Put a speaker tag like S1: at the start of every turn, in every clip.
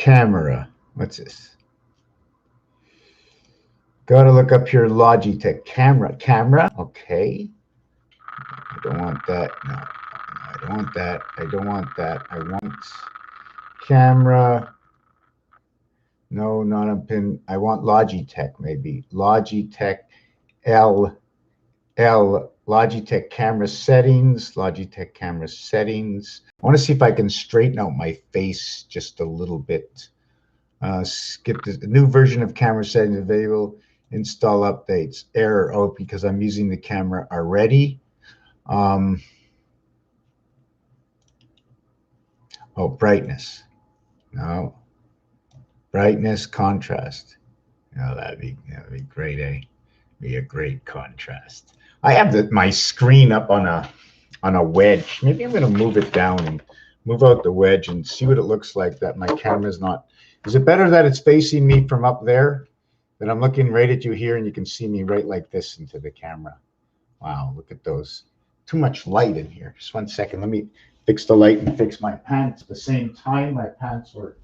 S1: camera. What's this? Got to look up here. Logitech camera. Okay. I don't want that. No, I don't want that. I don't want that. I want camera. No, not a pin. I want Logitech, maybe. Logitech Logitech camera settings. Logitech camera settings. I want to see if I can straighten out my face just a little bit. Skip this. The new version of camera settings available. Install updates. Error. Oh, because I'm using the camera already. Oh, brightness. No. Brightness, contrast. Oh, that'd be great, eh? Be a great contrast. I have my screen up on a wedge. Maybe I'm going to move it down and move out the wedge and see what it looks like. That my camera's not. Is it better that it's facing me from up there? That I'm looking right at you here and you can see me right like this into the camera. Wow, look at those. Too much light in here. Just 1 second. Let me fix the light and fix my pants at the same time. My pants were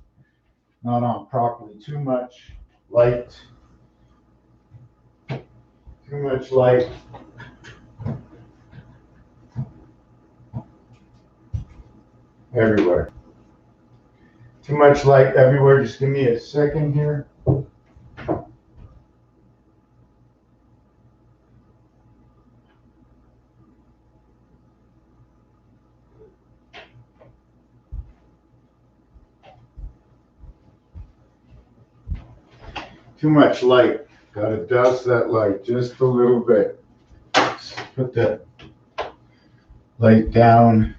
S1: not on properly. Too much light. Too much light. Everywhere. Too much light everywhere. Just give me a second here. Too much light. Gotta douse that light just a little bit. Put that light down.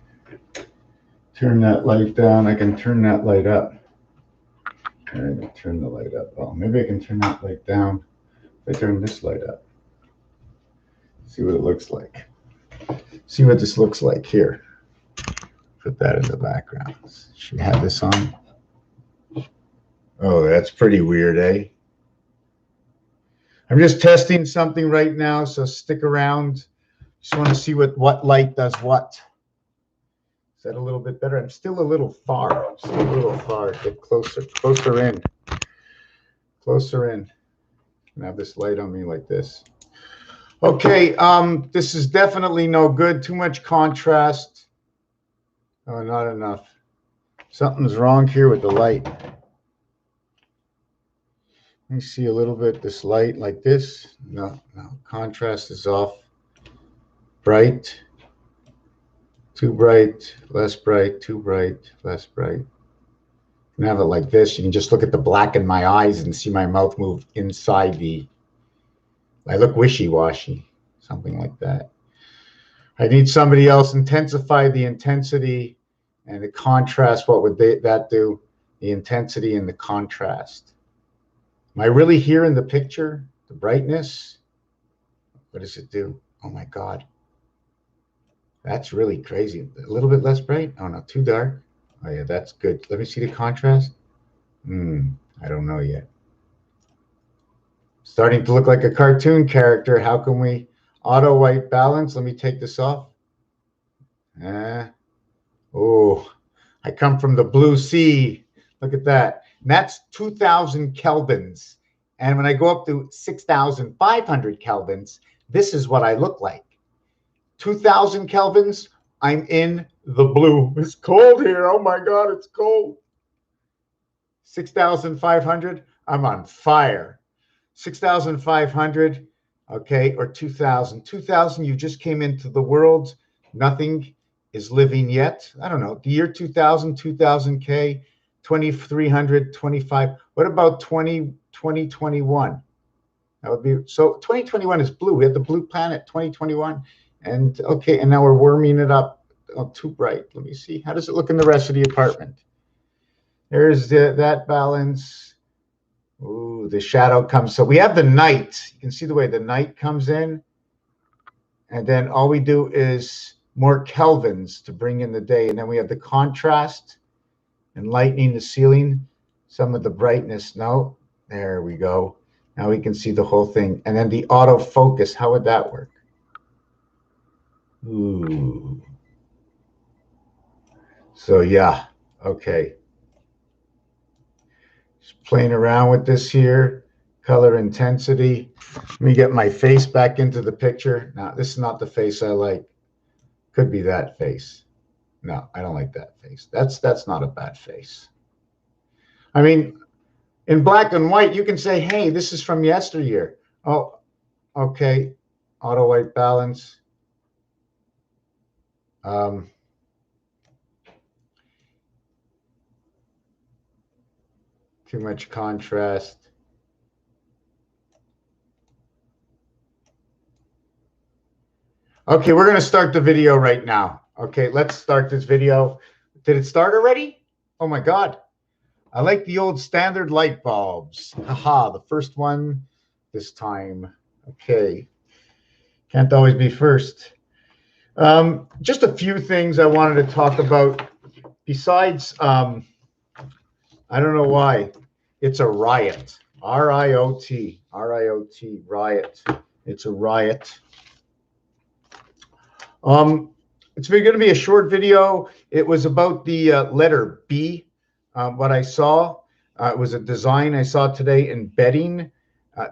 S1: Turn that light down. I can turn that light up. I can turn the light up. Oh, maybe I can turn that light down. If I turn this light up. See what it looks like. See what this looks like here. Put that in the background. Should we have this on? Oh, that's pretty weird, eh? I'm just testing something right now, so stick around. Just want to see what light does what. Is that a little bit better? I'm still a little far. I'm still a little far. Get closer in. Closer in. And have this light on me like this. Okay, this is definitely no good. Too much contrast. Oh, not enough. Something's wrong here with the light. Let me see a little bit this light like this. No, contrast is off. Bright. Too bright, less bright, too bright, less bright. You can have it like this. You can just look at the black in my eyes and see my mouth move inside the. I look wishy-washy, something like that. I need somebody else. Intensify the intensity and the contrast. What would that do? The intensity and the contrast. Am I really here in the picture? The brightness? What does it do? Oh my God. That's really crazy. A little bit less bright? Oh no, too dark. Oh yeah, that's good. Let me see the contrast. I don't know yet. Starting to look like a cartoon character. How can we auto white balance? Let me take this off. Oh, I come from the blue sea. Look at that. And that's 2,000 kelvins. And when I go up to 6,500 kelvins, this is what I look like. 2,000 kelvins, I'm in the blue. It's cold here. Oh my God, it's cold. 6,500, I'm on fire. 6,500, okay, or 2,000. 2,000, you just came into the world. Nothing is living yet. I don't know. The year 2000, 2,000K, 2,300, 25. What about 2021? That would be, so 2021 is blue. We have the blue planet, 2021. And okay, and now we're warming it up. Oh, too bright. Let me see. How does it look in the rest of the apartment? There's that balance. Ooh, the shadow comes. So we have the night. You can see the way the night comes in. And then all we do is more kelvins to bring in the day. And then we have the contrast and lightening the ceiling. Some of the brightness. No, there we go. Now we can see the whole thing. And then the autofocus. How would that work? Ooh. So yeah, okay. Just playing around with this here. Color intensity. Let me get my face back into the picture. Now, this is not the face I like. Could be that face. No, I don't like that face. That's not a bad face. I mean, in black and white, you can say, hey, this is from yesteryear. Oh, okay. Auto white balance. Too much contrast. Okay, we're going to start the video right now. Okay, let's start this video. Did it start already? Oh my God. I like the old standard light bulbs. Haha, the first one this time. Okay. Can't always be first. Just a few things I wanted to talk about. Besides, I don't know why. It's a riot. R-I-O-T. R-I-O-T. Riot. It's a riot. It's going to be a short video. It was about the letter B. What I saw, it was a design I saw today in betting,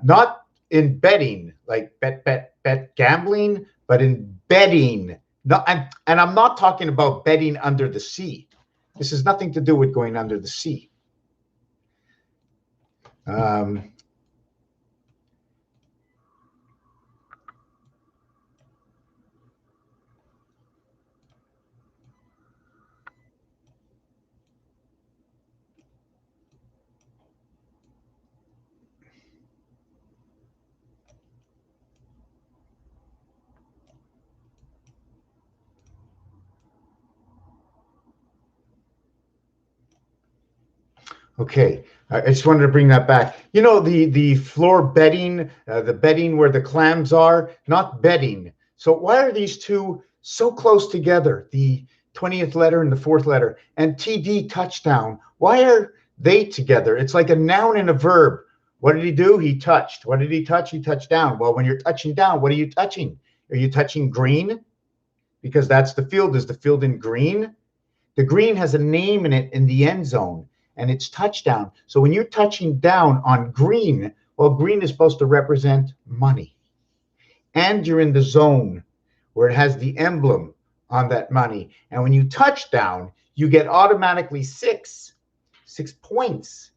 S1: not in betting, like bet gambling, but in betting. No, and I'm not talking about betting under the sea. This has nothing to do with going under the sea. Okay, I just wanted to bring that back. You know, the floor bedding, the bedding where the clams are, not bedding. So why are these two so close together? The 20th letter and the 4th letter, and TD touchdown. Why are they together? It's like a noun and a verb. What did he do? He touched. What did he touch? He touched down. Well, when you're touching down, what are you touching? Are you touching green? Because that's the field. Is the field in green? The green has a name in it in the end zone, and it's touchdown. So when you're touching down on green, well, green is supposed to represent money. And you're in the zone where it has the emblem on that money. And when you touch down, you get automatically six points.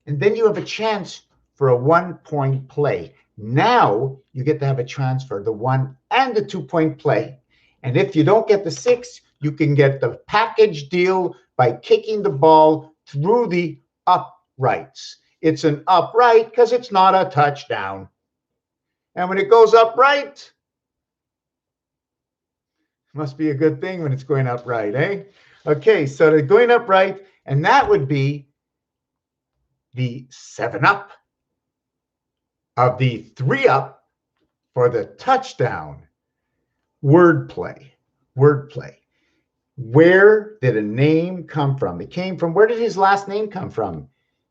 S1: And then you have a chance for a 1-point play. Now you get to have a chance for the 1 and the 2-point play. And if you don't get the 6, you can get the package deal by kicking the ball through the uprights. It's an upright because it's not a touchdown. And when it goes upright, must be a good thing when it's going upright, eh? Okay, so they're going upright, and that would be the 7-up of the 3-up for the touchdown. Wordplay. Wordplay. Where did a name come from? It came from, where did his last name come from?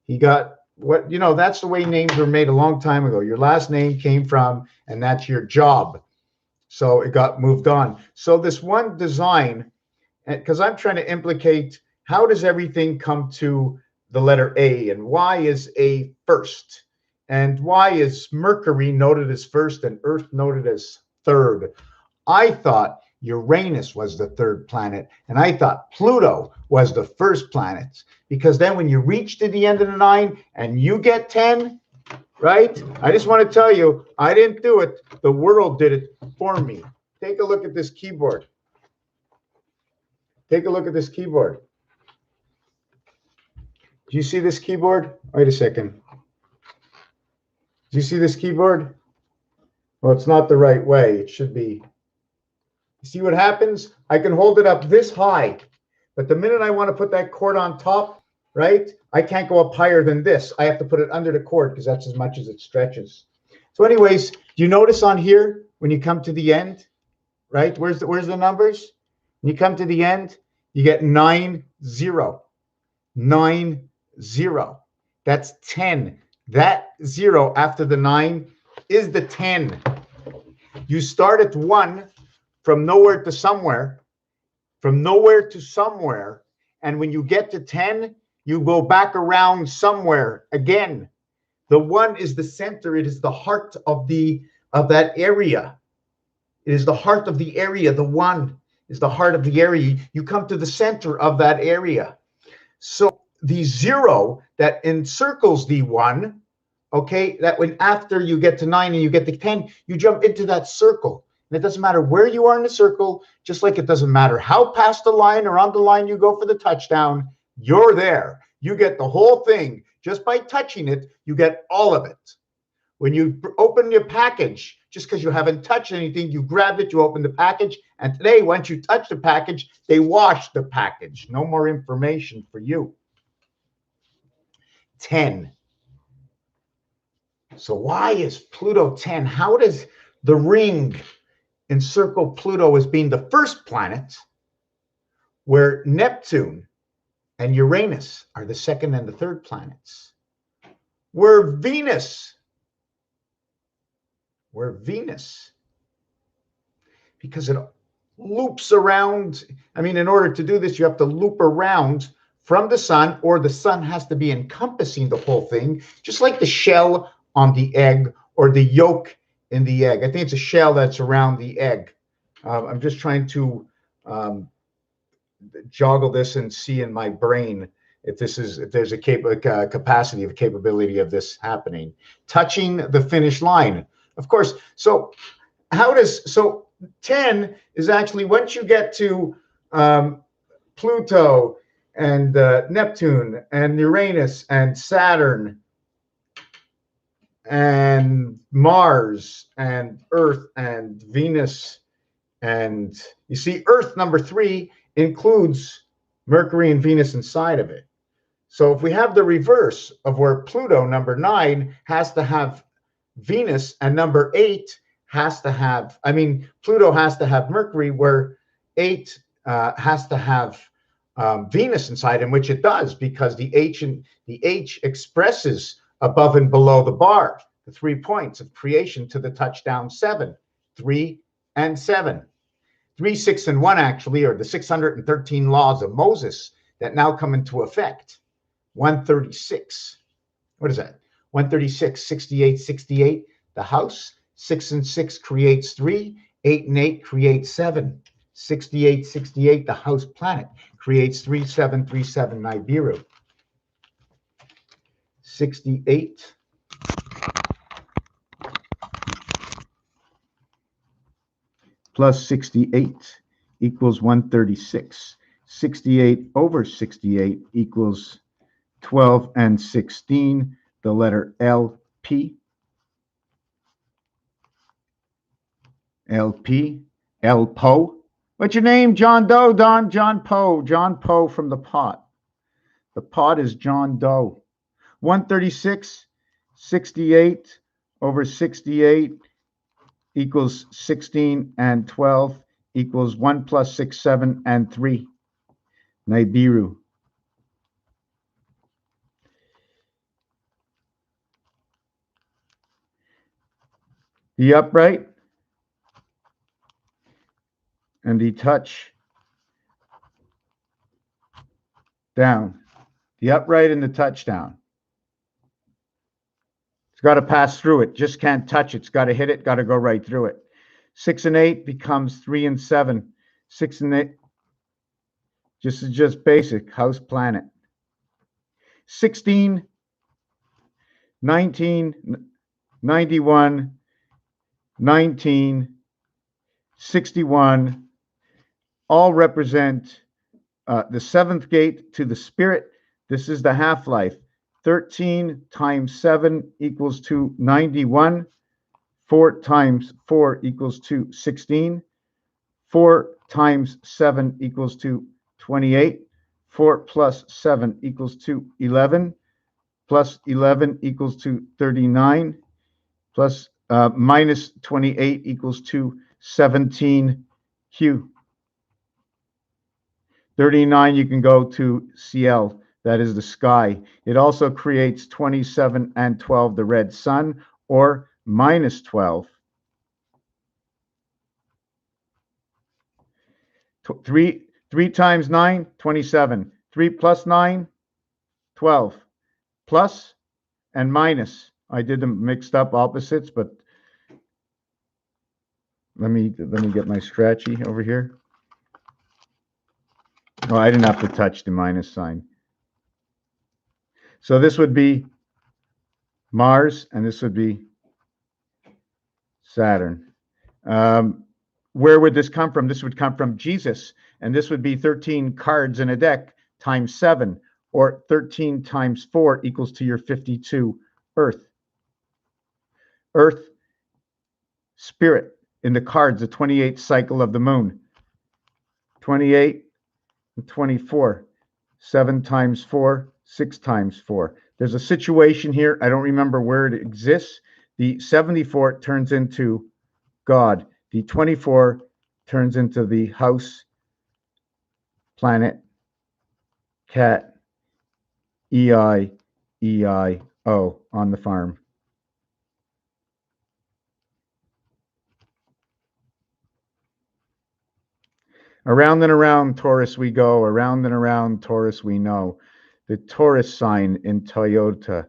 S1: He got, what, you know, that's the way names were made a long time ago. Your last name came from, and that's your job. So it got moved on. So this one design, because I'm trying to implicate, how does everything come to the letter A, and why is A first? And why is Mercury noted as first and Earth noted as third? I thought Uranus was the third planet, and I thought Pluto was the first planet, because then when you reach to the end of the 9 and you get 10, right? I just want to tell you, I didn't do it. The world did it for me. Take a look at this keyboard. Take a look at this keyboard. Do you see this keyboard? Wait a second. Do you see this keyboard? Well, it's not the right way. It should be. See what happens? I can hold it up this high, but the minute I want to put that cord on top, right, I can't go up higher than this. I have to put it under the cord because that's as much as it stretches. So anyways, do you notice on here when you come to the end, right? Where's the numbers? When you come to the end, you get 9, 0. 9, 0. That's 10. That 0 after the 9 is the 10. You start at 1 from nowhere to somewhere, and when you get to 10, You go back around somewhere again. The 1 is the center. It is the heart of that area. It is the heart of the area. The 1 is the heart of the area. You come to the center of that area. So the 0 that encircles the 1, okay, that when after you get to 9 and you get to 10, you jump into that circle. And it doesn't matter where you are in the circle, just like it doesn't matter how past the line or on the line you go for the touchdown, you're there. You get the whole thing. Just by touching it, you get all of it. When you open your package, just because you haven't touched anything, you grabbed it, you open the package, and today, once you touch the package, they wash the package. No more information for you. 10. So why is Pluto 10? How does the ring encircle Pluto as being the first planet, where Neptune and Uranus are the second and the third planets? We're Venus, because it loops around. I mean, in order to do this, you have to loop around from the sun, or the sun has to be encompassing the whole thing, just like the shell on the egg or the yolk in the egg. I think it's a shell that's around the egg. I'm just trying to joggle this and see in my brain if there's a capacity of capability of this happening. Touching the finish line, of course. So 10 is actually, once you get to Pluto and Neptune and Uranus and Saturn and Mars and Earth and Venus, and you see Earth number 3 includes Mercury and Venus inside of it. So if we have the reverse of where Pluto number 9 has to have Venus, and number 8 has to have, Pluto has to have Mercury, where 8 has to have Venus inside, in which it does, because the H expresses above and below the bar, the 3 points of creation to the touchdown 7, 3 and 7. 3, 6, and 1 actually are the 613 laws of Moses that now come into effect. 136. What is that? 136, 68, 68. The house. 6 and 6 creates 3. 8 and 8 creates 7. 68, 68. The house planet creates 3, 7, 3, 7. Nibiru. 68. Plus 68 equals 136. 68 over 68 equals 12 and 16, the letter LP. LP. LPO. What's your name? John Doe, Don? John Poe. John Poe from the pot. The pot is John Doe. 136, 68 over 68 equals 16, and 12 equals 1 plus 6, 7, and 3. Nibiru. The upright and the touch down. The upright and the touchdown. It's got to pass through it. Just can't touch it. It's got to hit it. Got to go right through it. 6 and 8 becomes 3 and 7. 6 and 8. Just basic house planet. 16, 19, 91, 19, 61, all represent the seventh gate to the spirit. This is the half-life. 13 times 7 equals to 91. 4 times 4 equals to 16. 4 times 7 equals to 28. 4 plus 7 equals to 11. Plus 11 equals to 39. Plus minus 28 equals to 17 Q. 39, you can go to CL. That is the sky. It also creates 27 and 12, the red sun, or minus 12. 3 times 9, 27. 3 plus 9, 12. Plus and minus. I did them mixed up opposites, but let me get my scratchy over here. Oh, I didn't have to touch the minus sign. So this would be Mars, and this would be Saturn. Where would this come from? This would come from Jesus, and this would be 13 cards in a deck times 7, or 13 times 4 equals to your 52 Earth. Earth, spirit in the cards, the 28th cycle of the moon. 28 and 24. 7 times 4, 6 times 4. There's a situation here. I don't remember where it exists. The 74 turns into God. The 24 turns into the house, planet, cat, E-I-E-I-O on the farm. Around and around Taurus we go, around and around Taurus we know. The Taurus sign in Toyota.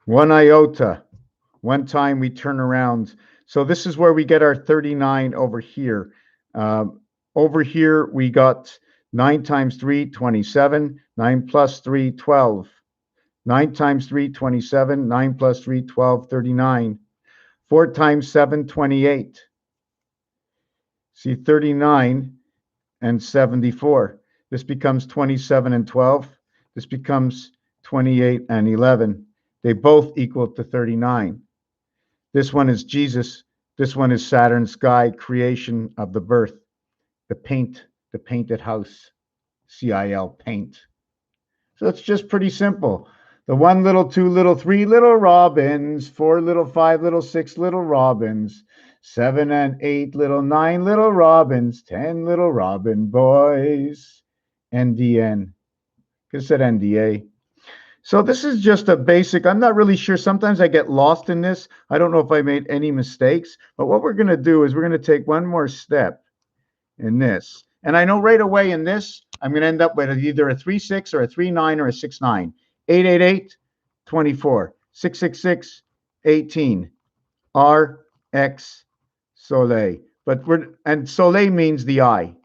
S1: One iota. One time we turn around. So this is where we get our 39 over here. Over here we got 9 times 3, 27. 9 plus 3, 12. 9 times 3, 27. 9 plus 3, 12, 39. 4 times 7, 28. See, 39 and 74. This becomes 27 and 12. This becomes 28 and 11. They both equal to 39. This one is Jesus. This one is Saturn sky, creation of the birth. The paint, the painted house. CIL, paint. So it's just pretty simple. The 1 little, 2 little, 3 little robins, 4 little, 5 little, 6 little robins, 7 and 8 little, 9 little robins, 10 little robin boys. NDN. Could have said NDA. So this is just a basic. I'm not really sure. Sometimes I get lost in this. I don't know if I made any mistakes. But what we're going to do is we're going to take one more step in this. And I know right away in this, I'm going to end up with either a 3-6 or a 3-9 or a 6-9. 888, 24. 666, 18. RX Soleil. And Soleil means the eye.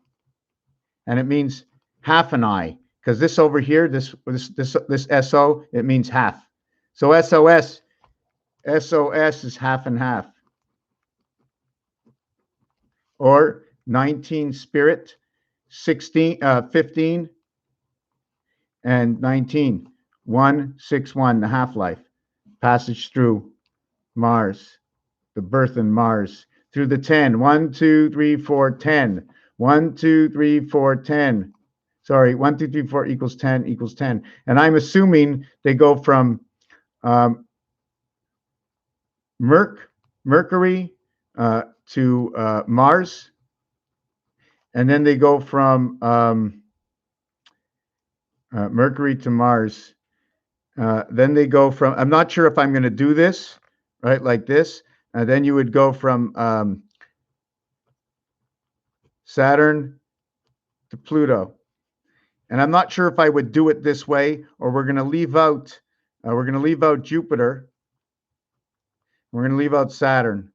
S1: And it means half an eye. Because this over here, this SO, it means half. So SOS is half and half. Or 19 spirit, 15, and 19. 161, the half-life. Passage through Mars, the birth in Mars. Through the 10. 1, 2, 3, 4, 10. 1, 2, 3, 4, 10. Sorry, 1, 2, 3, 4 equals 10 equals 10. And I'm assuming they go from Mercury to Mars. And then they go from Mercury to Mars. Then they go from, I'm not sure if I'm going to do this, right, like this. Then you would go from Saturn to Pluto. And I'm not sure if I would do it this way, or we're going to leave out Jupiter. We're going to leave out Saturn.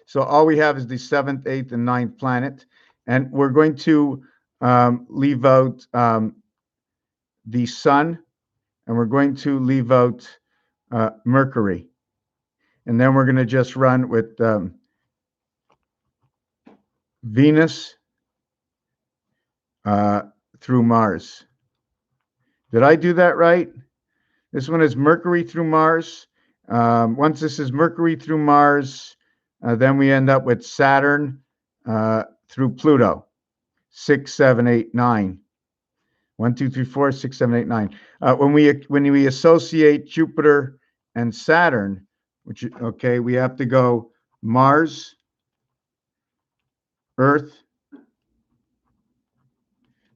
S1: So all we have is the 7th, 8th, and 9th planet. And we're going to leave out the Sun, and we're going to leave out Mercury. And then we're going to just run with Venus through Mars. Did I do that right? This one is Mercury through Mars. Once this is Mercury through Mars, then we end up with Saturn through Pluto. 6, 7, 8, 9. 1, 2, 3, 4, 6, 7, 8, 9. When we associate Jupiter and Saturn, we have to go Mars, Earth,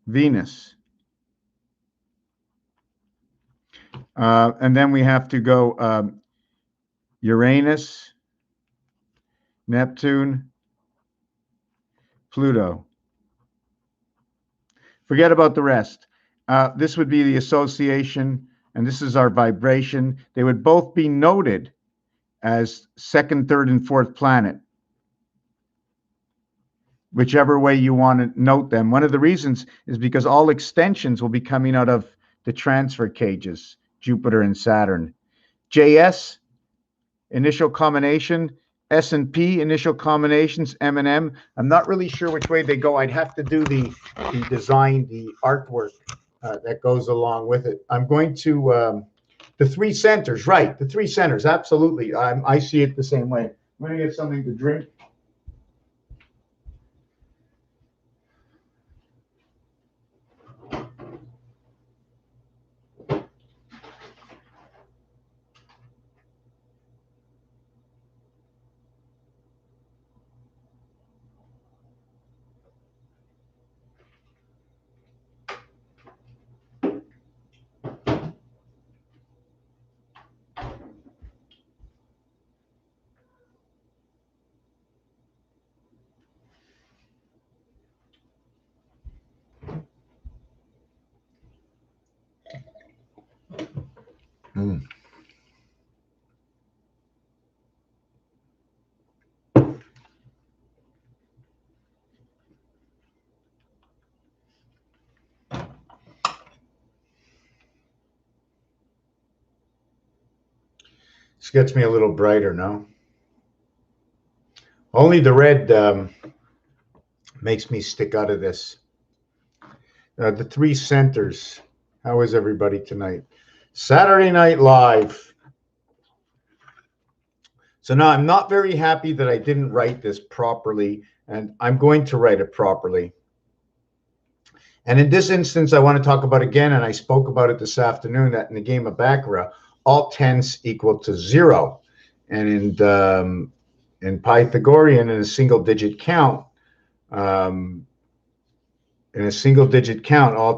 S1: Venus. And then we have to go Uranus, Neptune, Pluto. Forget about the rest. This would be the association, and this is our vibration. They would both be noted as second, third, and fourth planet, whichever way you want to note them. One of the reasons is because all extensions will be coming out of the transfer cages, Jupiter and Saturn. JS, initial combination. S&P, initial combinations. M&M. I'm not really sure which way they go. I'd have to do the design, the artwork that goes along with it. I'm going to, the three centers, right, the three centers, absolutely. I see it the same way. I'm going to get something to drink. Mm. This gets me a little brighter, no? Only the red makes me stick out of this. The three centers. How is everybody tonight? Saturday Night Live. So now I'm not very happy that I didn't write this properly, and I'm going to write it properly. And in this instance, I want to talk about again, and I spoke about it this afternoon, that in the game of Baccarat, all tens equal to 0. And in Pythagorean, in a single-digit count, all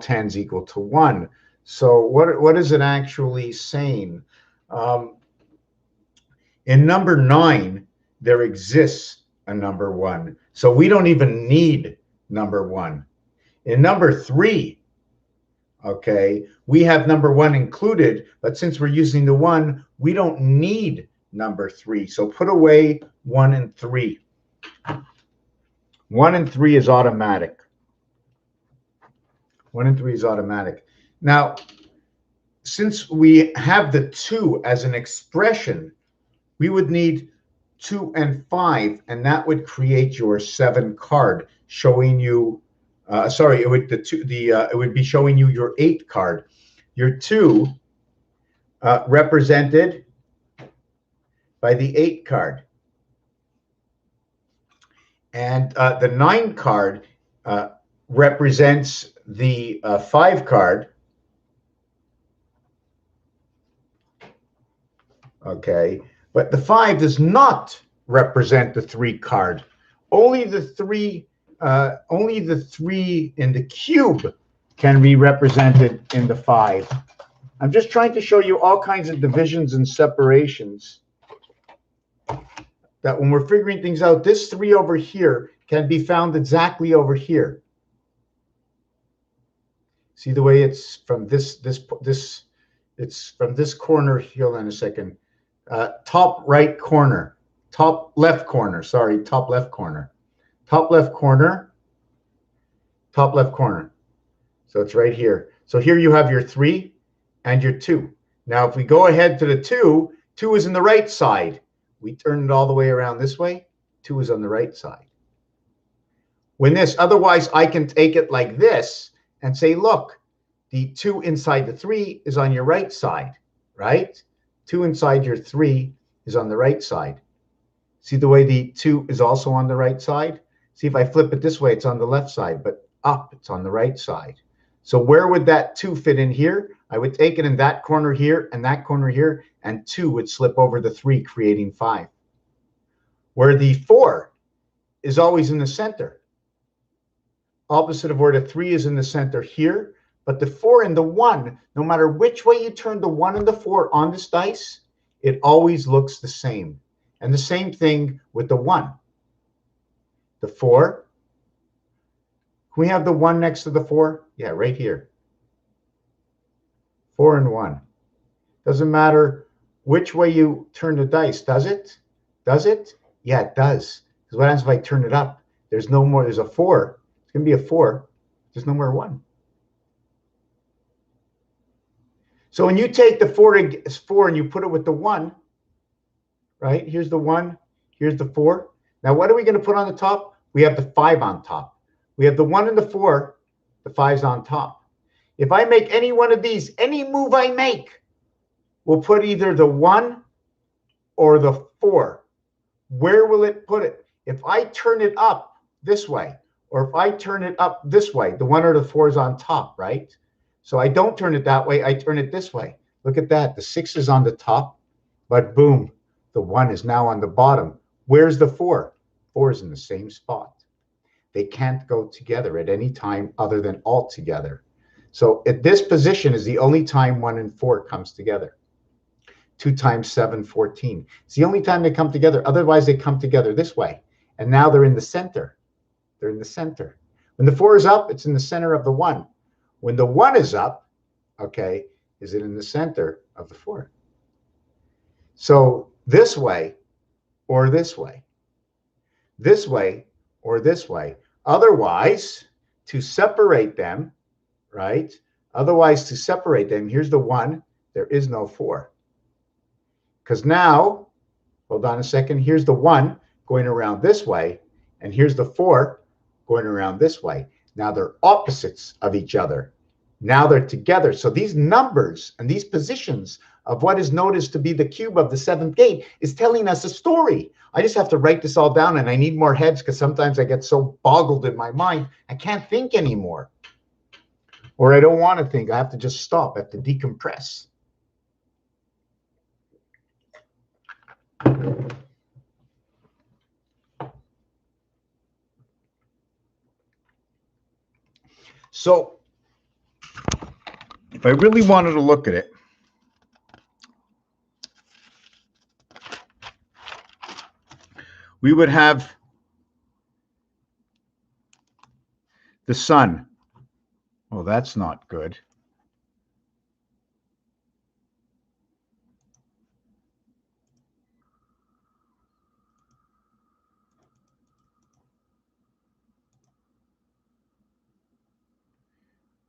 S1: tens equal to 1. So what is it actually saying? In number 9, there exists a number 1. So we don't even need number 1. In number 3, okay, we have number 1 included, but since we're using the 1, we don't need number 3. So put away 1 and 3. 1 and 3 is automatic. 1 and 3 is automatic. Now, since we have the 2 as an expression, we would need 2 and 5, and that would create your 7 card, showing you. Sorry, it would be showing you your 8 card. Your 2 represented by the 8 card, and the 9 card represents the 5 card. Okay, but the 5 does not represent the 3 card. Only the 3 in the cube can be represented in the 5. I'm just trying to show you all kinds of divisions and separations, that when we're figuring things out, this 3 over here can be found exactly over here. See the way it's from it's from this corner. Hold on a second. Top right corner, top left corner. Sorry, top left corner. Top left corner, top left corner. So it's right here. So here you have your 3 and your 2. Now, if we go ahead to the 2, 2 is in the right side. We turn it all the way around this way. 2 is on the right side. When this, otherwise, I can take it like this and say, look, the 2 inside the 3 is on your right side, right? 2 inside your 3 is on the right side. See the way the 2 is also on the right side? See, if I flip it this way, it's on the left side, but up, it's on the right side. So where would that 2 fit in here? I would take it in that corner here and that corner here, and 2 would slip over the 3, creating 5. Where the 4 is always in the center. Opposite of where the 3 is in the center here, but the 4 and the 1, no matter which way you turn the 1 and the 4 on this dice, it always looks the same. And the same thing with the 1. The 4 Can we have the 1 next to the 4? Yeah, right here. 4 and 1. Doesn't matter which way you turn the dice, does it? Does it? Yeah, it does. Because what happens if I turn it up? There's no more. There's a 4. It's going to be a 4. There's no more 1. So when you take the 4 and you put it with the 1, right? Here's the 1. Here's the 4. Now, what are we going to put on the top? We have the 5 on top. We have the 1 and the 4. The 5's on top. If I make any one of these, any move I make, we'll put either the 1 or the 4. Where will it put it? If I turn it up this way, or if I turn it up this way, the 1 or the 4 is on top, right? So I don't turn it that way. I turn it this way. Look at that. The 6 is on the top, but boom, the 1 is now on the bottom. Where's the 4? 4 is in the same spot. They can't go together at any time other than all together. So at this position is the only time 1 and 4 comes together. 2 times 7, 14. It's the only time they come together. Otherwise, they come together this way. And now they're in the center. They're in the center. When the 4 is up, it's in the center of the 1. When the 1 is up, okay, is it in the center of the 4? So this way or this way. This way or this way. Otherwise, to separate them, right? Otherwise, to separate them, here's the 1. There is no 4. Because now, hold on a second, here's the 1 going around this way, and here's the 4 going around this way. Now they're opposites of each other. Now they're together. So these numbers and these positions of what is noticed to be the cube of the 7th gate is telling us a story. I just have to write this all down, and I need more heads because sometimes I get so boggled in my mind, I can't think anymore. Or I don't want to think. I have to just stop. I have to decompress. So if I really wanted to look at it, we would have the sun. Oh, that's not good.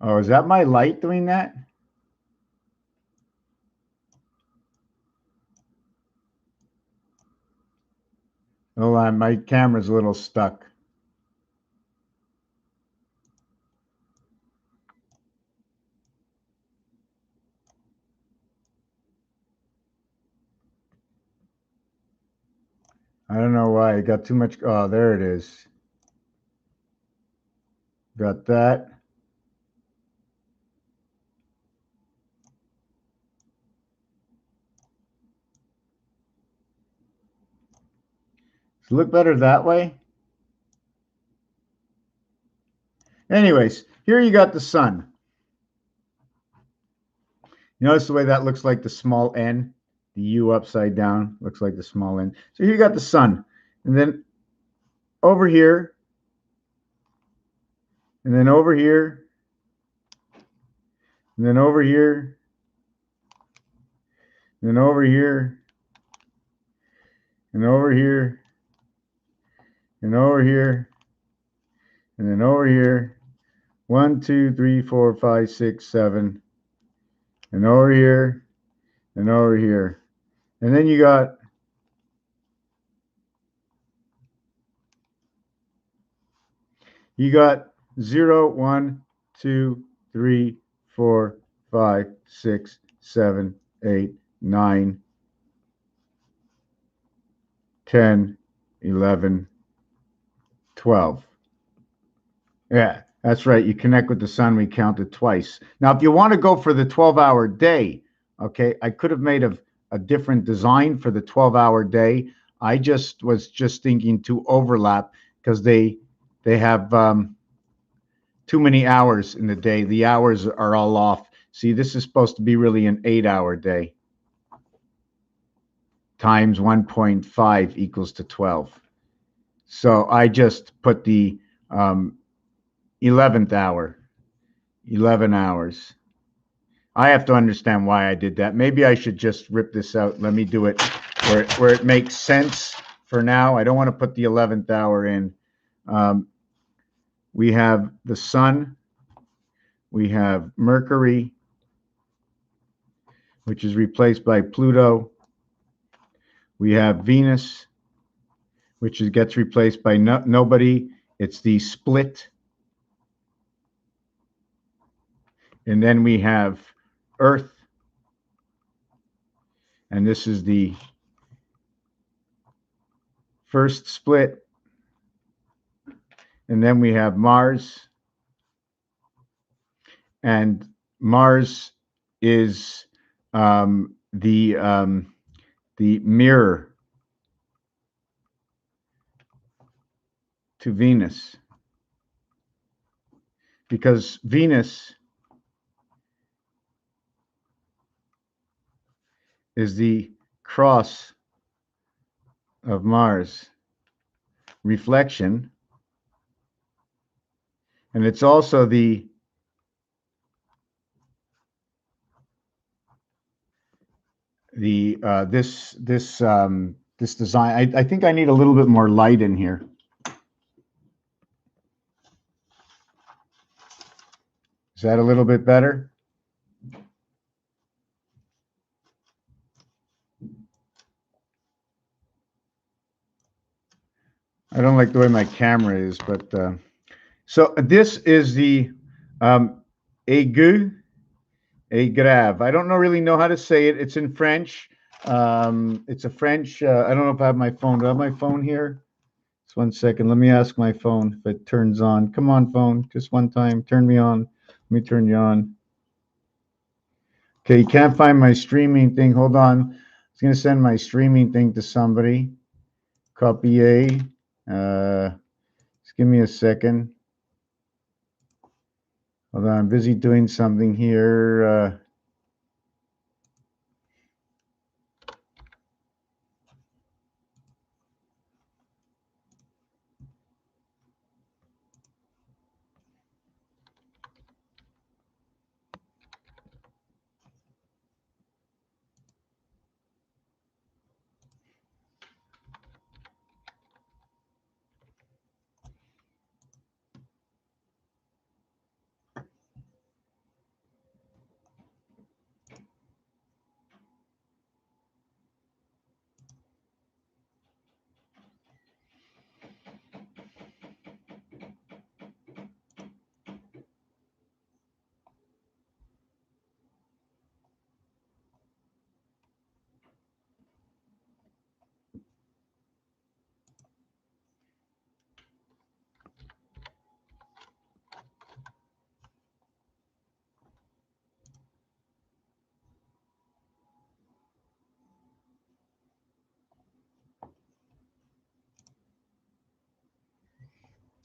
S1: Oh, is that my light doing that? Hold on, my camera's a little stuck. I don't know why. It got too much. Oh, there it is. Got that. Does it look better that way? Anyways, here you got the sun. You notice the way that looks like the small n? The U upside down looks like the small n. So here you got the sun. And then over here, and then over here, and then over here, and then over here, and over here, and over here, and then over here. 1, 2, 3, 4, 5, 6, 7, and over here, and over here. And then you got You 0, 1, 2, 3, 4, 5, 6, 7, 8, 9, 10, 11, 12. Yeah, that's right. You connect with the sun, we counted twice. Now, if you want to go for the 12-hour day, okay, I could have made a different design for the 12-hour day. I was just thinking to overlap because they have too many hours in the day. The hours are all off. See, this is supposed to be really an 8-hour day. Times 1.5 equals to 12. So I just put the 11th hour, 11 hours. I have to understand why I did that. Maybe I should just rip this out. Let me do it where it makes sense for now. I don't want to put the 11th hour in. We have the sun. We have Mercury, which is replaced by Pluto. We have Venus, which gets replaced by nobody. It's the split. And then we have Earth. And this is the first split. And then we have Mars. And Mars is the mirror to Venus. Because Venus is the cross of Mars, reflection, and it's also this design. I think I need a little bit more light in here. Is that a little bit better? I don't like the way my camera is, but so this is the aigu, a grave. I don't really know how to say it. It's in French. It's a French. I don't know if I have my phone. Do I have my phone here? Just 1 second. Let me ask my phone if it turns on. Come on, phone. Just one time. Turn me on. Let me turn you on. Okay, you can't find my streaming thing. Hold on. I was going to send my streaming thing to somebody. Copy A. Just give me a second. Hold on, I'm busy doing something here.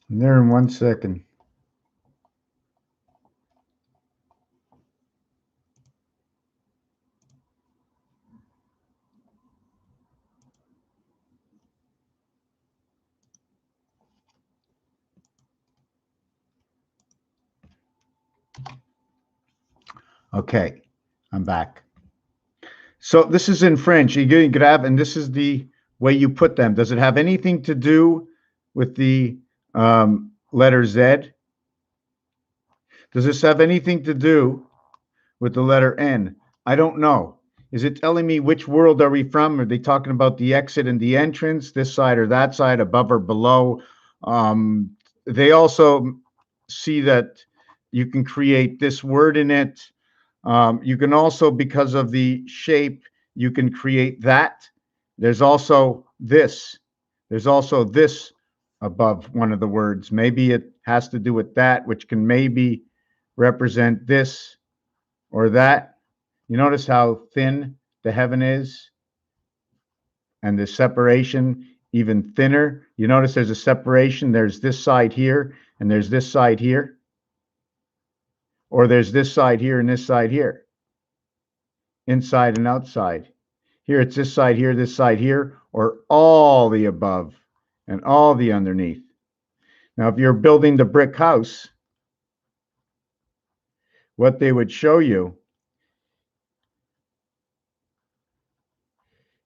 S1: I'm there in 1 second. Okay, I'm back. So this is in French. You grab, and this is the way you put them. Does it have anything to do with the letter Z? Does this have anything to do with the letter N? I don't know. Is it telling me which world are we from? Are they talking about the exit and the entrance, this side or that side, above or below? They also see that you can create this word in it. You can also, because of the shape, you can create that. There's also this. There's also this above one of the words. Maybe it has to do with that, which can maybe represent this or that. You notice how thin the heaven is? And the separation even thinner. You notice there's a separation. There's this side here, and there's this side here. Or there's this side here and this side here. Inside and outside. Here it's this side here, or all the above and all the underneath. Now, if you're building the brick house,
S2: what they would show you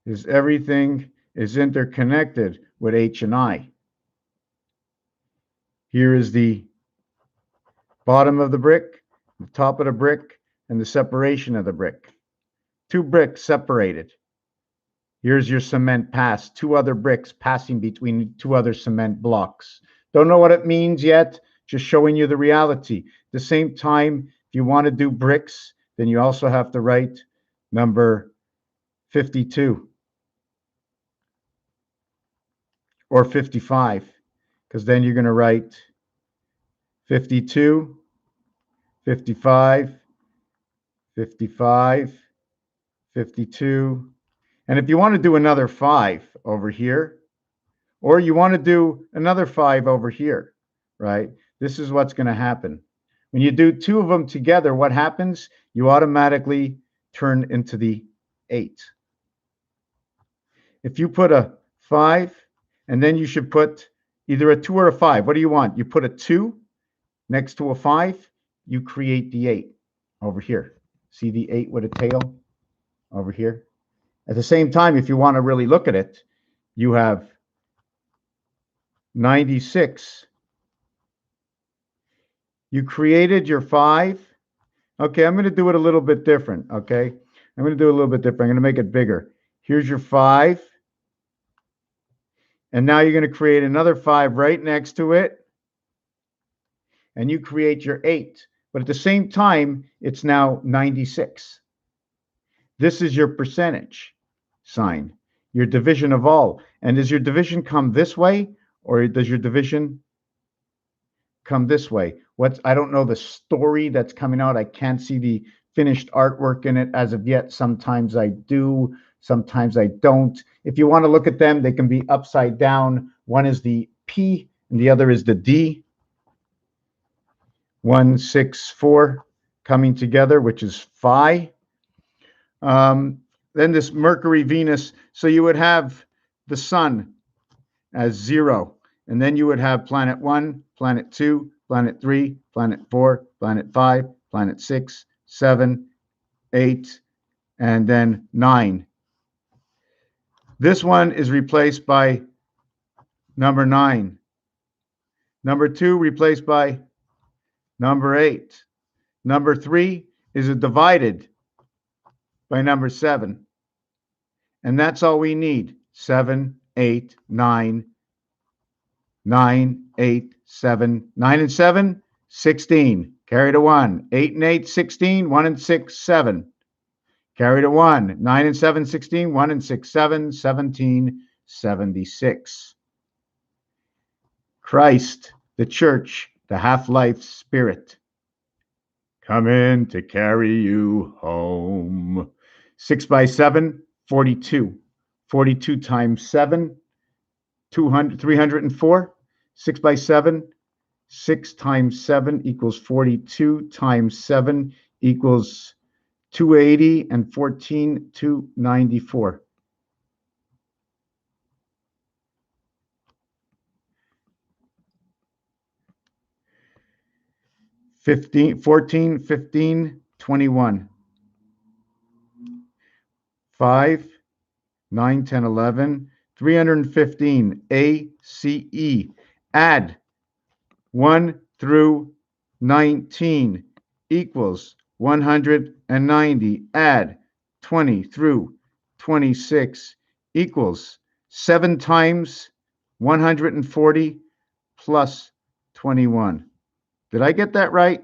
S2: is everything is interconnected with H and I. Here is the bottom of the brick, the top of the brick, and the separation of the brick. 2 bricks separated. Here's your cement pass, 2 other bricks passing between 2 other cement blocks. Don't know what it means yet, just showing you the reality. At the same time, if you want to do bricks, then you also have to write number 52 or 55, because then you're going to write 52, 55, 55, 52. And if you want to do another 5 over here, or you want to do another 5 over here, right? This is what's going to happen. When you do 2 of them together, what happens? You automatically turn into the 8. If you put a 5, and then you should put either a 2 or a 5. What do you want? You put a 2 next to a 5, you create the 8 over here. See the 8 with a tail over here? At the same time, if you want to really look at it, you have 96. You created your 5. Okay, I'm going to do it a little bit different, okay? I'm going to do it a little bit different. I'm going to make it bigger. Here's your 5. And now you're going to create another 5 right next to it. And you create your 8. But at the same time, it's now 96. This is your percentage sign, your division of all. And does your division come this way, or does your division come this way? I don't know the story that's coming out. I can't see the finished artwork in it as of yet. Sometimes I do, sometimes I don't. If you want to look at them, they can be upside down. One is the P and the other is the D. 1, 6, 4 coming together, which is phi. Then this Mercury, Venus. So you would have the sun as 0. And then you would have planet 1, planet 2, planet 3, planet 4, planet 5, planet 6, 7, 8, and then 9. This one is replaced by number 9. Number 2 replaced by number 8. Number 3 is divided by number 7. And that's all we need. 7, 8, 9, 9, 8, 7, 9 and 7, 16. Carry to 1. 8 and 8, 16. 1 and 6, 7. Carry to 1. 9 and 7, 16. 1 and 6, 7. 17, 76. Christ, the church, the half-life spirit, come in to carry you home. 6 by 7, 42. 42 times 7, 304. 6 by 7, 6 times 7 equals 42 times 7 equals 280, and 14, 294. $15, 14, 15, 21. 5, 9, 10, 11, 315, ACE. Add 1 through 19 equals 190. Add 20 through 26 equals 7 times 140 plus 21. Did I get that right?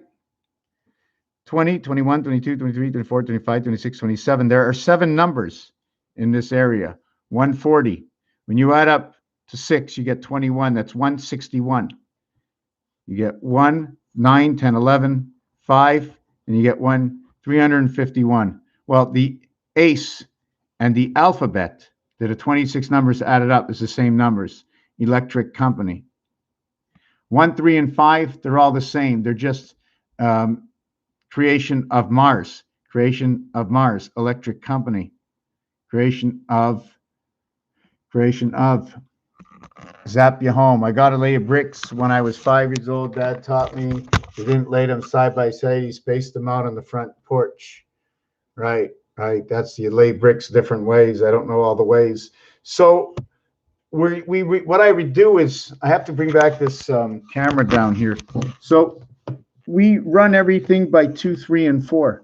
S2: 20, 21, 22, 23, 24, 25, 26, 27. There are 7 numbers in this area. 140. When you add up to 6, you get 21. That's 161. You get 1, 9, 10, 11, 5, and you get 1, 351. Well, the ACE and the alphabet, that are 26 numbers added up, is the same numbers. Electric company. 1, 3, and 5, they're all the same. They're just creation of Mars. Creation of Mars. Electric company. Creation of Zap you home. I got to lay bricks when I was 5 years old. Dad taught me. He didn't lay them side by side. He spaced them out on the front porch. Right, right. That's you lay bricks different ways. I don't know all the ways. So what I would do is I have to bring back this camera down here. So we run everything by 2, 3, and 4.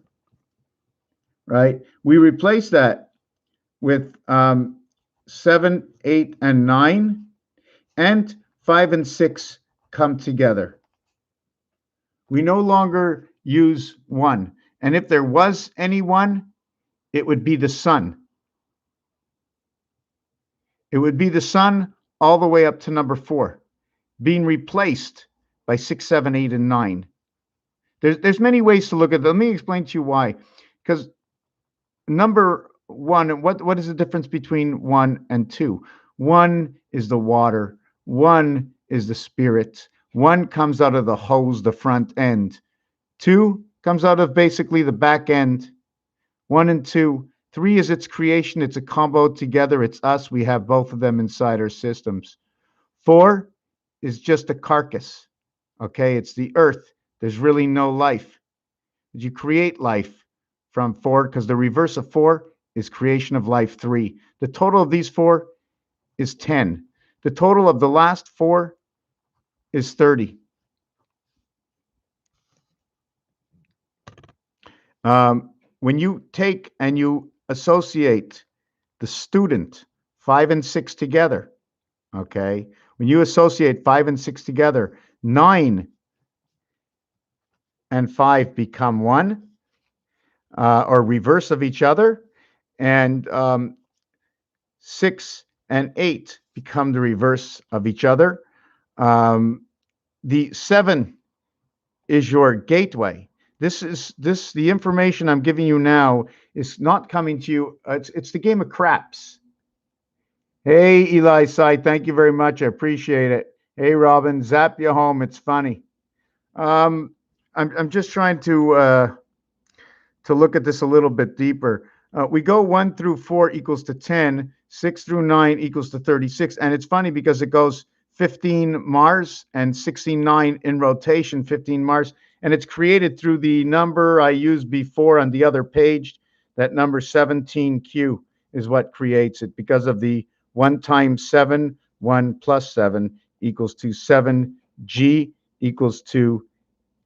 S2: Right. We replace that with 7, 8, and 9, and 5 and 6 come together. We no longer use 1. And if there was any 1, it would be the sun. It would be the sun all the way up to number 4, being replaced by 6, 7, 8, and 9. There's many ways to look at it. Let me explain to you why. Because number 1, what is the difference between 1 and 2? 1 is the water. 1 is the spirit. 1 comes out of the hose, the front end. 2 comes out of basically the back end. 1 and 2. 3 is its creation. It's a combo together. It's us. We have both of them inside our systems. 4 is just a carcass. Okay, it's the earth. There's really no life. You create life from 4 because the reverse of 4 is creation of life 3. The total of these 4 is 10. The total of the last 4 is 30. When you take and you associate the student 5 and 6 together, okay, when you associate 5 and 6 together, 9 and 5 become 1, or reverse of each other, and 6 and 8 become the reverse of each other. The 7 is your gateway. The information I'm giving you now is not coming to you. It's the game of craps. Hey, Eli Sai, thank you very much. I appreciate it. Hey, Robin, zap you home. It's funny. I'm just trying to look at this a little bit deeper. We go 1 through 4 equals to 10, 6 through 9 equals to 36. And it's funny because it goes 15 Mars and 69 in rotation, 15 Mars. And it's created through the number I used before on the other page. That number 17Q is what creates it because of the 1 times 7, 1 plus 7 equals to 7G equals to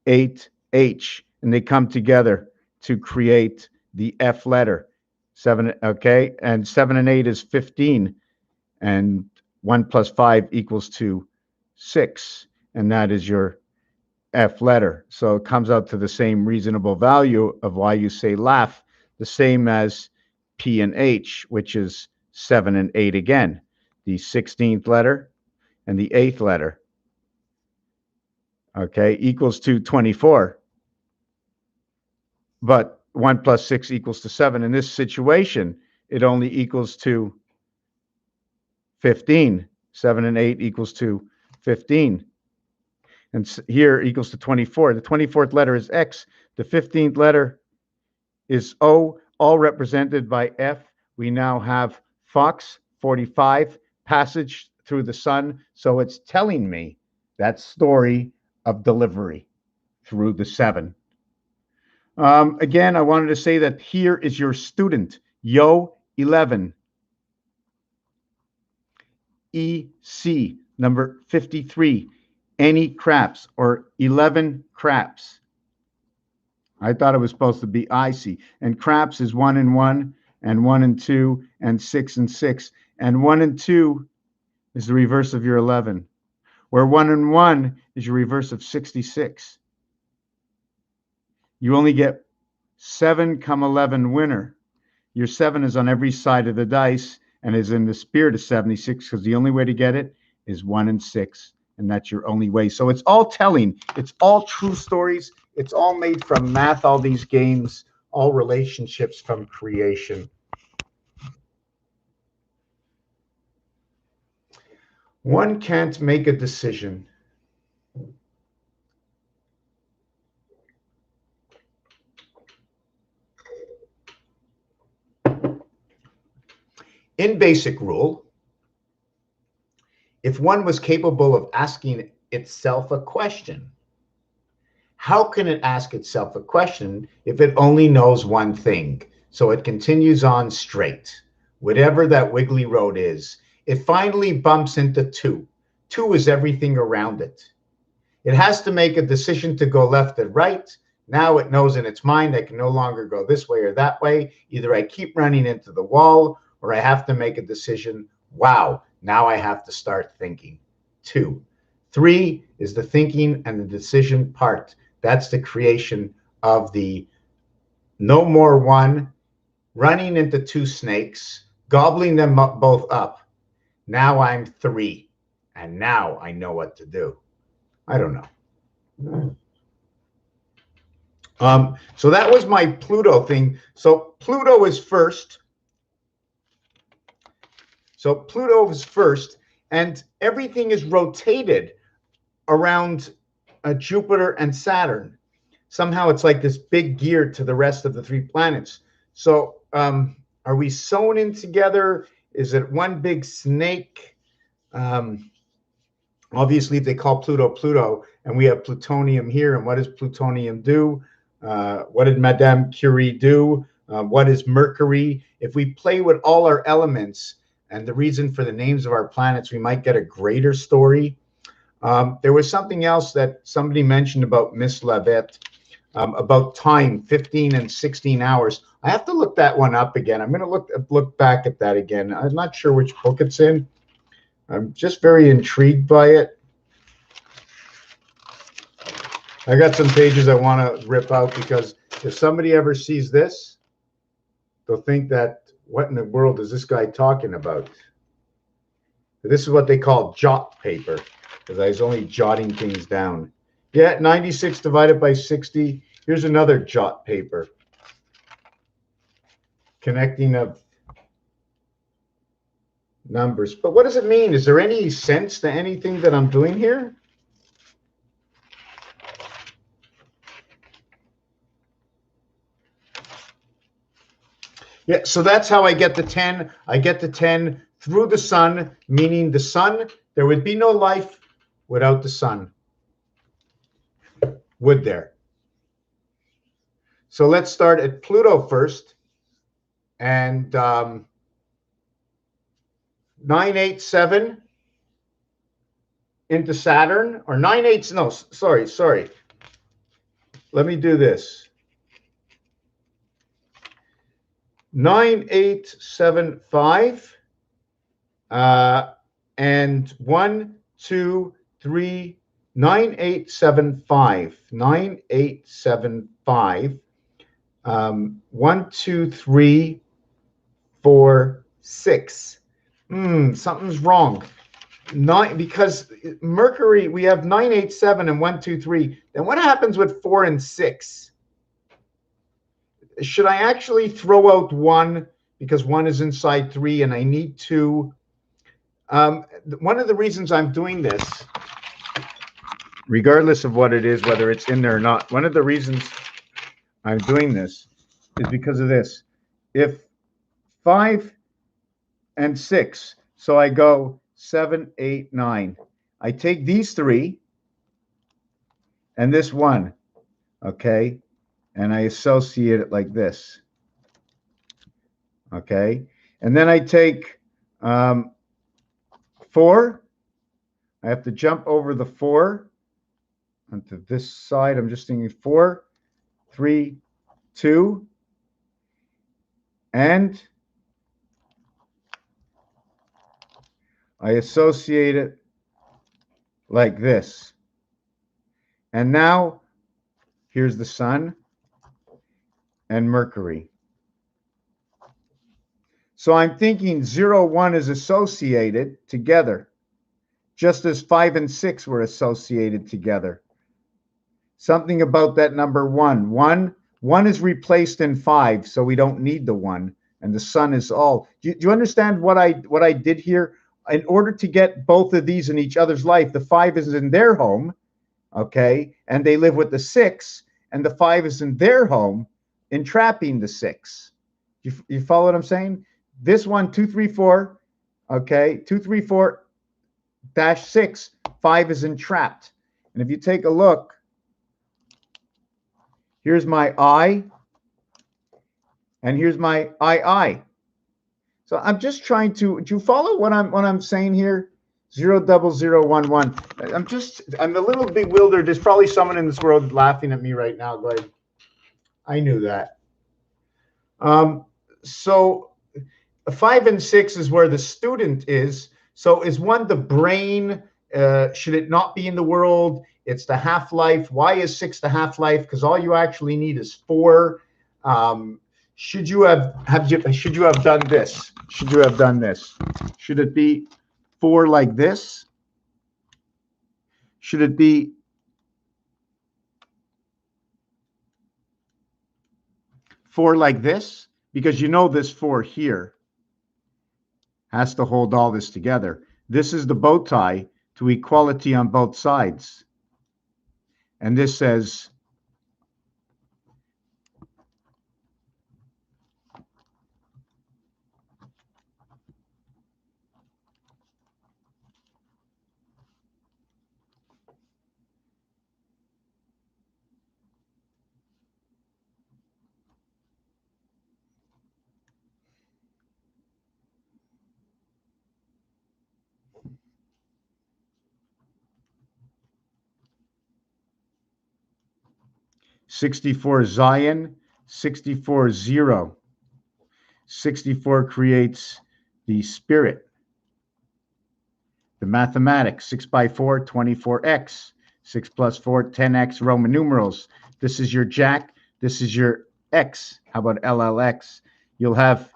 S2: 8H. And they come together to create the F letter. 7, okay? And 7 and 8 is 15. And 1 plus 5 equals to 6. And that is your F letter. So it comes out to the same reasonable value of why you say laugh, the same as P and H, which is 7 and 8 again. The 16th letter and the 8th letter, okay, equals to 24. But 1 plus 6 equals to 7. In this situation, it only equals to 15. 7 and 8 equals to 15. And here equals to 24. The 24th letter is X. The 15th letter is O, all represented by F. We now have Fox 45, passage through the sun. So it's telling me that story of delivery through the 7. Again, I wanted to say that here is your student, Yo 11. EC, number 53, any craps, or 11 craps. I thought it was supposed to be IC. And craps is 1 and 1, and 1 and 2, and 6 and 6. And 1 and 2 is the reverse of your 11, where 1 and 1 is your reverse of 66. You only get 7 come 11 winner. Your 7 is on every side of the dice and is in the spirit of 76 because the only way to get it is 1 and 6. And that's your only way. So it's all telling. It's all true stories. It's all made from math, all these games, all relationships from creation. One can't make a decision. In basic rule,
S1: if one was capable of asking itself a question, how can it ask itself a question if it only knows one thing? So it continues on straight, whatever that wiggly road is. It finally bumps into 2. 2 is everything around it. It has to make a decision to go left and right. Now it knows in its mind I can no longer go this way or that way. Either I keep running into the wall or I have to make a decision. Wow, now I have to start thinking. 2. 3 is the thinking and the decision part. That's the creation of the no more 1, running into 2 snakes, gobbling them both up. Now I'm 3, and now I know what to do. I don't know. So that was my Pluto thing. So Pluto is first. So Pluto is first, and everything is rotated around Jupiter and Saturn. Somehow it's like this big gear to the rest of the 3 planets. So are we sewn in together? Is it one big snake? Obviously, they call Pluto Pluto, and we have plutonium here. And what does plutonium do? What did Madame Curie do? What is Mercury? If we play with all our elements and the reason for the names of our planets, we might get a greater story. There was something else that somebody mentioned about Miss Levitt, about time, 15 and 16 hours. I have to look that one up again. I'm going to look back at that again. I'm not sure which book it's in. I'm just very intrigued by it. I got some pages I want to rip out because if somebody ever sees this, they'll think that, what in the world is this guy talking about? This is what they call jot paper, because I was only jotting things down. Yeah, 96 divided by 60. Here's another jot paper. Connecting of numbers. But what does it mean? Is there any sense to anything that I'm doing here? Yeah, so that's how I get the 10. I get the 10 through the sun, meaning the sun, there would be no life without the sun. Would there? So let's start at Pluto first. And 987 into Saturn, or 98, no, sorry. Let me do this. 9875 and 1, 2, 3, 9875, 9875, 1, 2, 3, 4, 6. Something's wrong. Because Mercury, we have 987 and 1, 2, 3. Then what happens with 4 and 6? Should I actually throw out 1 because 1 is inside 3 and I need 2? One of the reasons I'm doing this, regardless of what it is, whether it's in there or not, one of the reasons I'm doing this is because of this. If 5 and 6, so I go 7, 8, 9. I take these 3 and this 1, okay? And I associate it like this, okay? And then I take 4. I have to jump over the 4 onto this side. I'm just thinking 4, 3, 2, and I associate it like this. And now here's the sun and Mercury. So I'm thinking 0, 1 is associated together, just as 5 and 6 were associated together. Something about that number 1. 1 is replaced in 5, so we don't need the 1, and the sun is all. Do you understand what I did here? In order to get both of these in each other's life, the 5 is in their home, okay, and they live with the 6, and the 5 is in their home, entrapping the 6. You follow what I'm saying? This one, 2, 3, 4, okay, 2, 3, 4,
S2: dash 6, 5 is entrapped. And if you take a look, here's my I, and here's my II. So I'm just trying to, do you follow what I'm saying here? 00011. I'm a little bewildered. There's probably someone in this world laughing at me right now, going, I knew that. So 5 and 6 is where the student is. So is 1 the brain? Should it not be in the world? It's the half-life. Why is 6 the half-life? Because all you actually need is 4. Should you have done this? Should you have done this? Should it be 4 like this? Should it be 4 like this? Because you know this 4 here has to hold all this together. This is the bow tie to equality on both sides. And this says '64 Zion, 64 0. 64 creates the spirit. The mathematics, 6 by 4, 24x. 6 plus 4, 10x, Roman numerals. This is your jack. This is your x. How about LLX? You'll have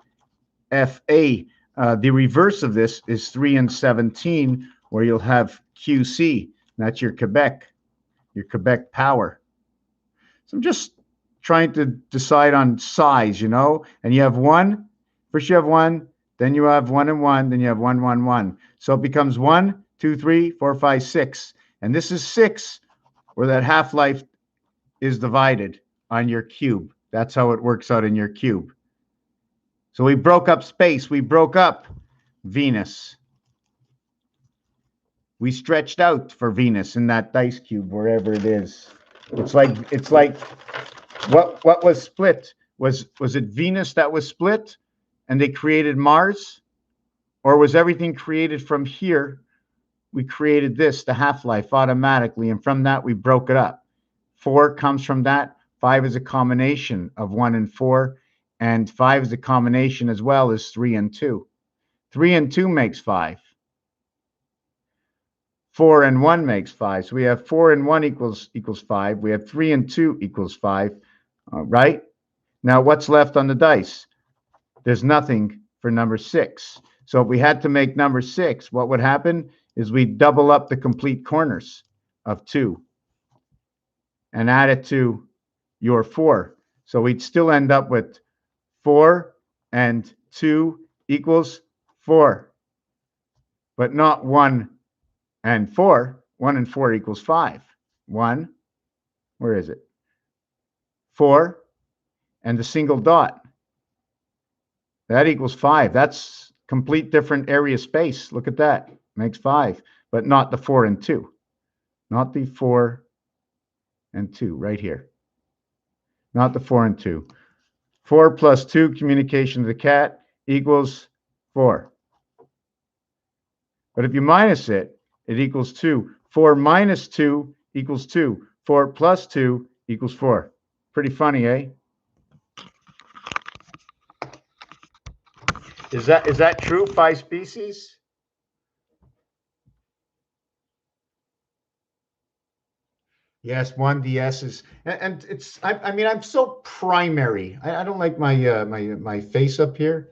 S2: FA. The reverse of this is 3 and 17, where you'll have QC. That's your Quebec power. So I'm just trying to decide on size, and you have 1. First you have 1, then you have 1 and 1, then you have 1, 1, 1. So it becomes 1, 2, 3, 4, 5, 6. And this is 6, where that half-life is divided on your cube. That's how it works out in your cube. So we broke up space. We broke up Venus. We stretched out for Venus in that dice cube, wherever it is. It's like what was split? Was it Venus that was split and they created Mars? Or was everything created from here? We created this, the half-life, automatically, and from that we broke it up. 4 comes from that. 5 is a combination of 1 and 4, and 5 is a combination as well as 3 and 2. 3 and 2 makes 5. 4 and 1 makes 5. So we have 4 and 1 equals 5. We have 3 and 2 equals 5, right? Now what's left on the dice? There's nothing for number 6. So if we had to make number 6, what would happen is we double up the complete corners of 2 and add it to your 4. So we'd still end up with 4 and 2 equals 4, but not 1 and 4. 1 and 4 equals 5. 1, where is it? 4, and the single dot. That equals 5. That's complete different area space. Look at that. Makes 5, but not the 4 and 2. Not the 4 and 2 right here. Not the 4 and 2. 4 plus 2, communication to the cat, equals 4. But if you minus it, it equals 2. 4 minus 2 equals 2. 4 plus 2 equals 4. Pretty funny, eh? Is that true, 5 species? Yes, 1DS is, and it's. I mean, I'm so primary. I don't like my my face up here.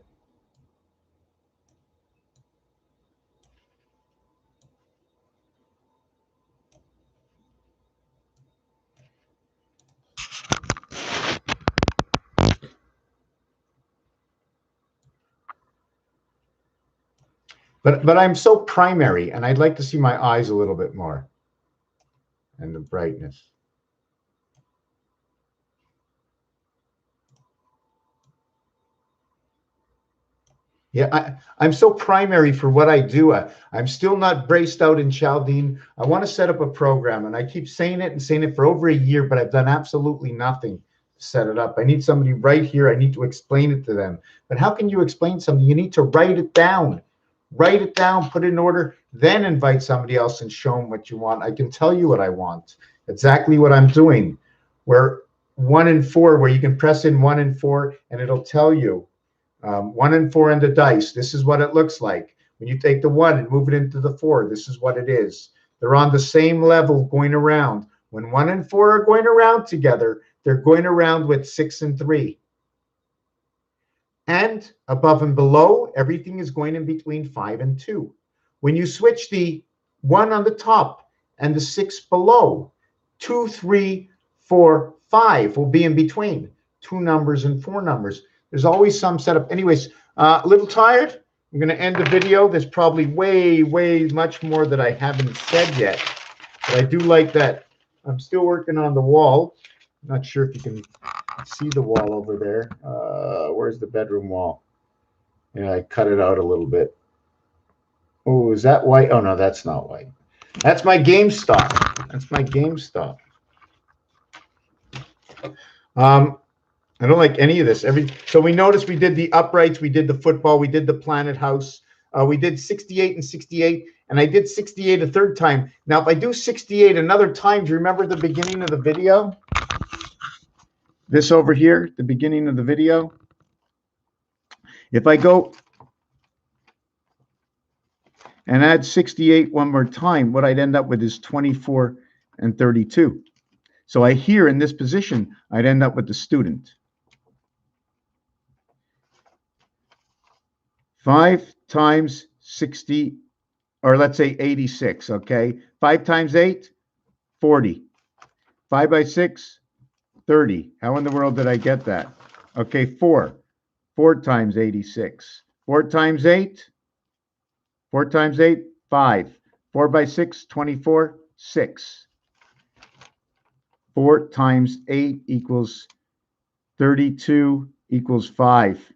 S2: But I'm so primary, and I'd like to see my eyes a little bit more, and the brightness.
S1: Yeah, I'm so primary for what I do. I'm still not braced out in Chaldean. I want to set up a program, and I keep saying it and saying it for over a year, but I've done absolutely nothing to set it up. I need somebody right here. I need to explain it to them. But how can you explain something? You need to write it down. Write it down, put it in order, then invite somebody else and show them what you want. I can tell you what I want, exactly what I'm doing. Where 1 and 4, where you can press in 1 and 4, and it'll tell you 1 and 4 in the dice. This is what it looks like. When you take the 1 and move it into the 4, this is what it is. They're on the same level going around. When 1 and 4 are going around together, they're going around with 6 and 3. And above and below, everything is going in between 5 and 2. When you switch the 1 on the top and the 6 below, 2, 3, 4, 5 will be in between 2 numbers and 4 numbers. There's always some setup. Anyways, a little tired. I'm going to end the video. There's probably way much more that I haven't said yet. But I do like that. I'm still working on the wall. I'm not sure if you can see the wall over there. Where's the bedroom wall? Yeah, I cut it out a little bit. Oh, is that white? Oh, no, that's not white. That's my GameStop. That's my GameStop. I don't like any of this. So we noticed we did the uprights, we did the football, we did the planet house. We did 68 and 68, and I did 68 a third time. Now, if I do 68 another time, do you remember the beginning of the video? This over here, the beginning of the video. If I go and add 68 one more time, what I'd end up with is 24 and 32. So here in this position, I'd end up with the student. 5 times 60, or let's say 86, okay? 5 times 8, 40. 5 by 6, 30. How in the world did I get that? Okay, 4. 4 times 86. 4 times 8, 4 times 8, 5. 4 by 6, 24, 6. 4 times 8 equals 32 equals 5.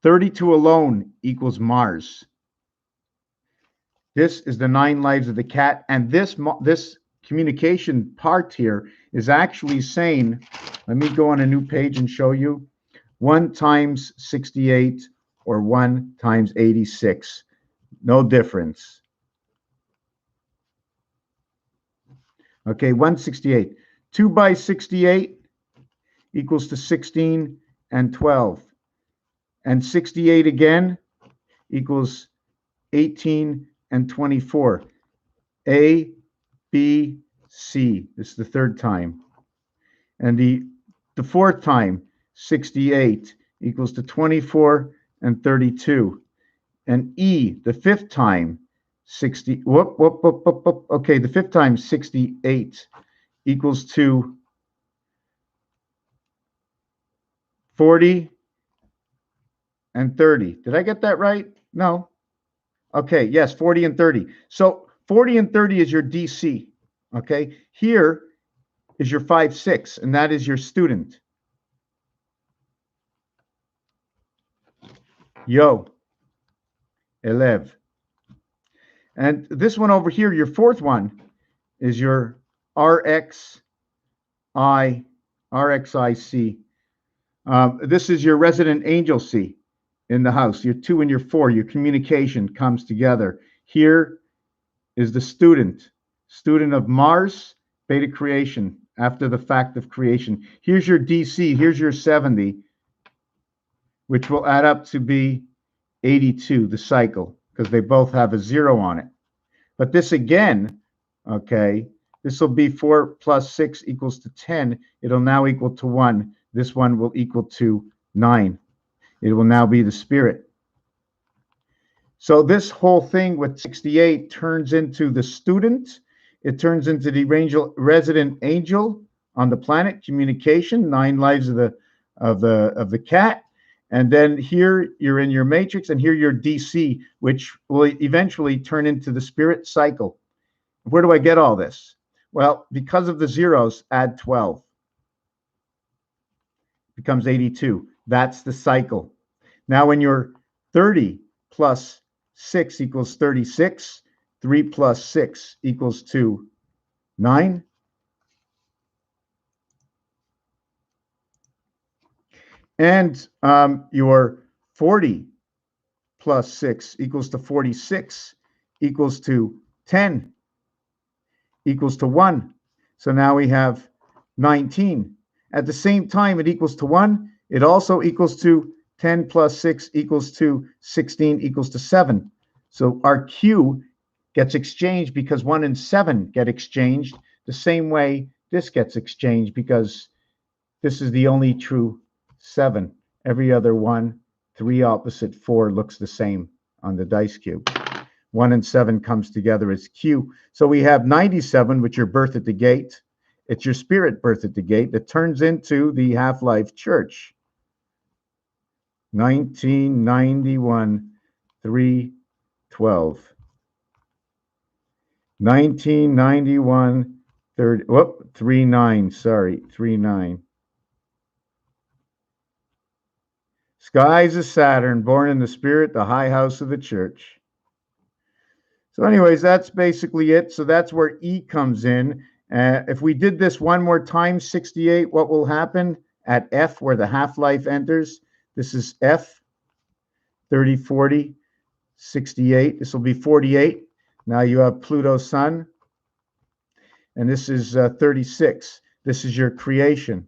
S1: 32 alone equals Mars. This is the 9 lives of the cat, and this communication part here is actually saying, let me go on a new page and show you, 1 times 68 or 1 times 86. No difference. Okay, 168. 2 by 68 equals to 16 and 12. And 68 again equals 18 and 24. A, B, C. This is the third time. And the fourth time, 68 equals to 24 and 32. And E, the fifth time, 60. Okay, the fifth time, 68 equals to 40 and 30. Did I get that right? No. Okay, yes, 40 and 30. So 40 and 30 is your DC. Okay, here is your 5, 6, and that is your student. Yo, élève. And this one over here, your fourth one, is your RXIC. This is your resident angel C in the house. Your 2 and your 4, your communication comes together. Here is the student of Mars, beta creation, after the fact of creation. Here's your DC, here's your 70, which will add up to be 82, the cycle, because they both have a 0 on it. But this again, okay, this will be 4 plus 6 equals to 10. It'll now equal to 1. This one will equal to 9. It will now be the spirit. So this whole thing with 68 turns into the student. It turns into the resident angel on the planet, communication, 9 lives of the cat. And then here you're in your matrix, and here your DC, which will eventually turn into the spirit cycle. Where do I get all this? Well, because of the zeros, add 12. Becomes 82. That's the cycle. Now in your
S2: 30 plus 6 equals 36. 3 plus 6 equals 9. And your 40 plus 6 equals to 46 equals to 10 equals to 1. So now we have 19. At the same time, it equals to 1. It also equals to 10 plus 6 equals to 16 equals to 7. So our Q gets exchanged because 1 and 7 get exchanged the same way this gets exchanged, because this is the only true 7. Every other 1, 3 opposite 4 looks the same on the dice cube. 1 and 7 comes together as Q. So we have 97, which your birth at the gate. It's your spirit birth at the gate that turns into the half-life church. 1991, 3/12. 1991, 39, sorry, 39. Skies of Saturn, born in the spirit, the high house of the church. So anyways, that's basically it. So that's where E comes in. If we did this one more time, 68, what will happen at F, where the half-life enters? This is F, 30, 40, 68. This will be 48. Now you have Pluto Sun. And this is 36. This is your creation.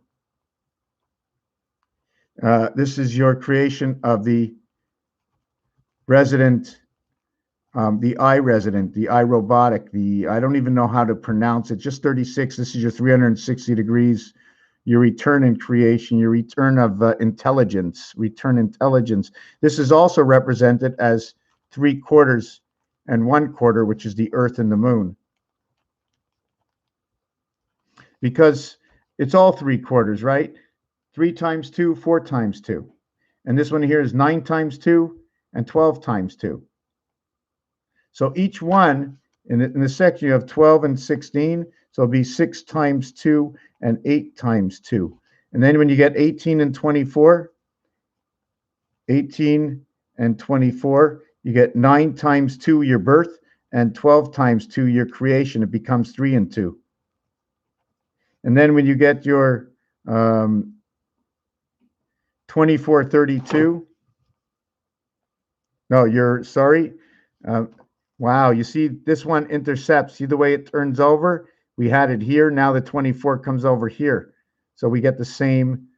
S2: This is your creation of the resident, the I resident, the I robotic, I don't even know how to pronounce it, just 36. This is your 360 degrees, your return in creation, your return of intelligence, return intelligence. This is also represented as 3/4 and 1/4, which is the Earth and the Moon. Because it's all 3/4, right? 3 times 2, 4 times 2. And this one here is 9 times 2 and 12 times 2. So each one, in the section, you have 12 and 16. So it'll be 6 times 2 and 8 times 2. And then when you get 18 and 24, 18 and 24, you get 9 times 2, your birth, and 12 times 2, your creation. It becomes 3 and 2. And then when you get your 24, 32, no, you're sorry. Wow, you see this one intercepts. See the way it turns over? We had it here. Now the 24 comes over here. So we get the same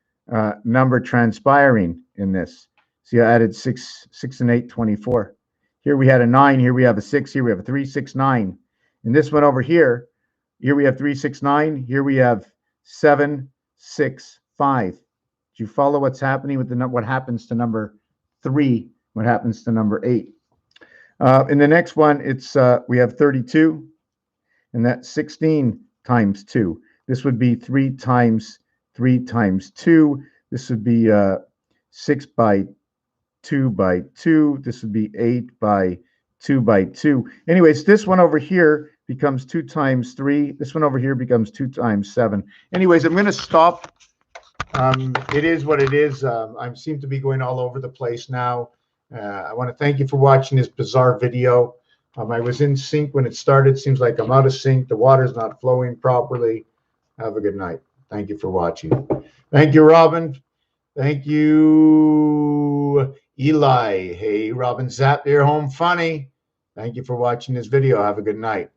S2: number transpiring in this. See, I added 6 and 8, 24. Here we had a 9. Here we have a 6. Here we have a 3, 6, 9. And this one over here, here we have 3, 6, 9. Here we have 7, 6, 5. Do you follow what's happening with what happens to number 3? What happens to number 8? In the next one, it's we have 32, and that's 16 times 2. This would be 3 times 3 times 2. This would be 6 by 2 by 2. This would be 8 by 2 by 2. Anyways, this one over here becomes 2 times 3. This one over here becomes 2 times 7. Anyways, I'm going to stop. It is what it is. I seem to be going all over the place now. I want to thank you for watching this bizarre video. I was in sync when it started. Seems like I'm out of sync. The water's not flowing properly. Have a good night. Thank you for watching. Thank you, Robin. Thank you, Eli. Hey, Robin Zapp, you're home funny. Thank you for watching this video. Have a good night.